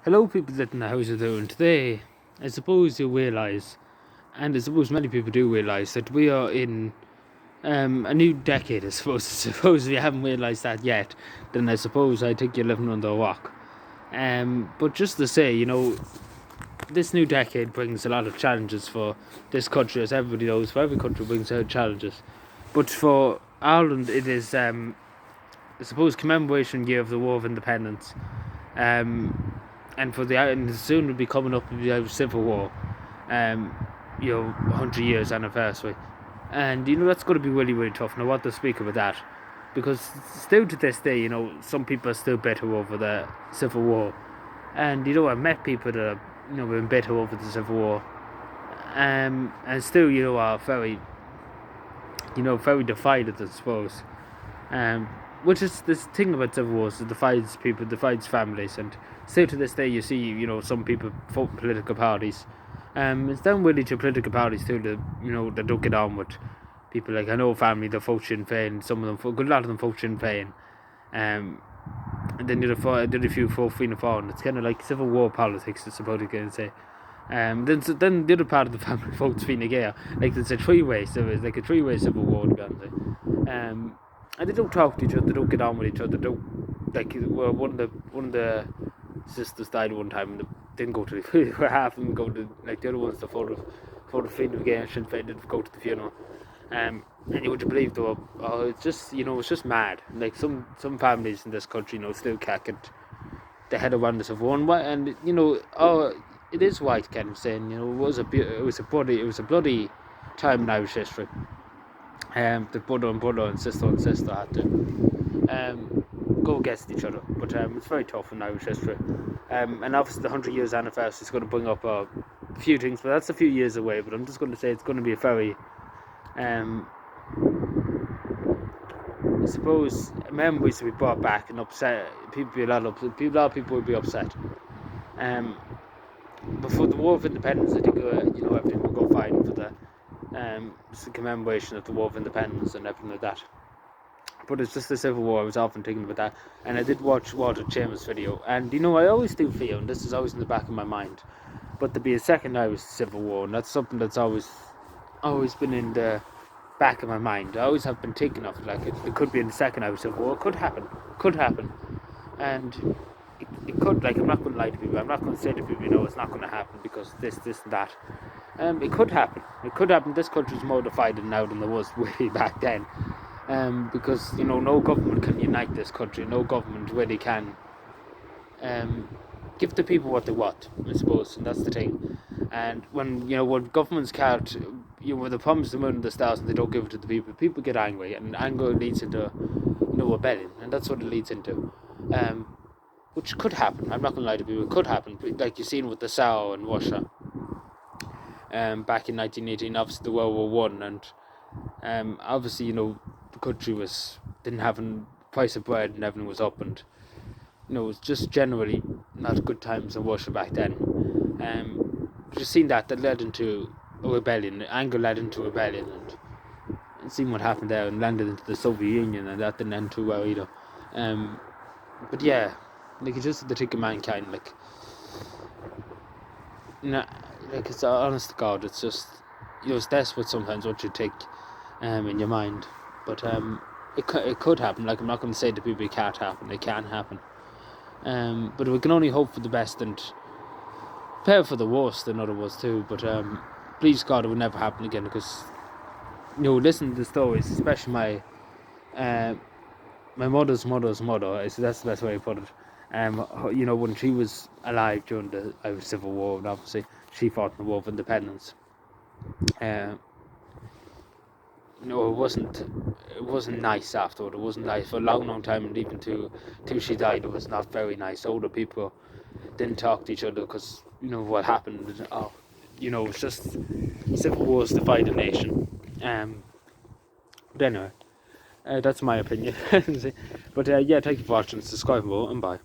Hello, people that know how you doing today. I suppose you realise, and I suppose many people do realise, that we are in a new decade. I suppose. I suppose if you haven't realised that yet, then I suppose I think you're living under a rock. But just to say, this new decade brings a lot of challenges for this country, as everybody knows. For every country, brings out challenges. But for Ireland, it is, I suppose, commemoration year of the War of Independence. And soon will be coming up with the Civil War, 100 years anniversary, and that's going to be really, really tough. And I want to speak about that because still to this day, some people are still bitter over the Civil War, and I've met people that are been bitter over the Civil War, and still are very, very divided, I suppose. Um, which is this thing about civil wars, it divides people, divides families, and still to this day you see, some people vote political parties. It's down really to political parties too that that don't get on with people. Like I know a family that vote Sinn Féin, some of them, a good lot of them vote Sinn Féin, and then did a few vote Fianna Fáil. It's kind of like civil war politics, I suppose you can say. Then the other part of the family votes Fine Gael. Like it's a three-way, so it's like a three-way civil war to be honest. And they don't talk to each other, they don't get on with each other, they don't like. Well, one of the sisters died one time and they didn't go to the half of them go to, like, the other ones, the photo Fine Gael and Sinn Féin didn't go to the funeral. And you would believe though, it's just it's just mad. Like some families in this country, still can't get the head awareness of one. And it is white, kind of saying, it was a bloody time in Irish history. The brother and sister had to go against each other, but it's very tough in Irish history. And obviously the 100 years anniversary is going to bring up a few things, but that's a few years away. But I'm just going to say it's going to be a very, I suppose, memories to be brought back and upset. A lot of people will be upset. Before the War of Independence, I think everything will go fine for the commemoration of the War of Independence and everything like that. But it's just the Civil War. I was often thinking about that, and I did watch Walter Chambers' video, and I always do feel, and this is always in the back of my mind, but to be a second Irish Civil War, and that's something that's always been in the back of my mind. I always have been thinking of it, like it could be in the second Irish Civil War. It could happen, and it could. Like, I'm not going to lie to people. I'm not going to say to people, it's not going to happen because this and that. It could happen. It could happen. This country's more divided now than there was way back then. Because no government can unite this country. No government really can give the people what they want, I suppose, and that's the thing. And when governments can't, when they promise the moon and the stars and they don't give it to the people get angry, and anger leads into rebellion, and that's what it leads into. Which could happen. I'm not going to lie to people. It could happen, like you've seen with the Tsar in Russia. Back in 1918, obviously the World War One, and obviously the country didn't have a price of bread and everything was up, and it was just generally not good times in Russia back then. Just seen that led into a rebellion. Anger led into rebellion, and seeing what happened there, and landed into the Soviet Union, and that didn't end too well either. But yeah, like it's just the trick of mankind. Like, like it's honest to God, it's just it's desperate sometimes what you take in your mind. But it could happen. Like, I'm not going to say to people it can't happen. It can happen. But we can only hope for the best and prepare for the worst, in other words too. But please God, it will never happen again, because listen to the stories, especially my mother's mother. That's the best way to put it. When she was alive during the Irish Civil War, and obviously she fought in the War of Independence. It wasn't nice afterward. It wasn't nice for a long time, and even till she died, it was not very nice. Older people didn't talk to each other because what happened. It's just civil wars divide a nation. But anyway, that's my opinion. But yeah, thank you for watching. Subscribe more, and bye.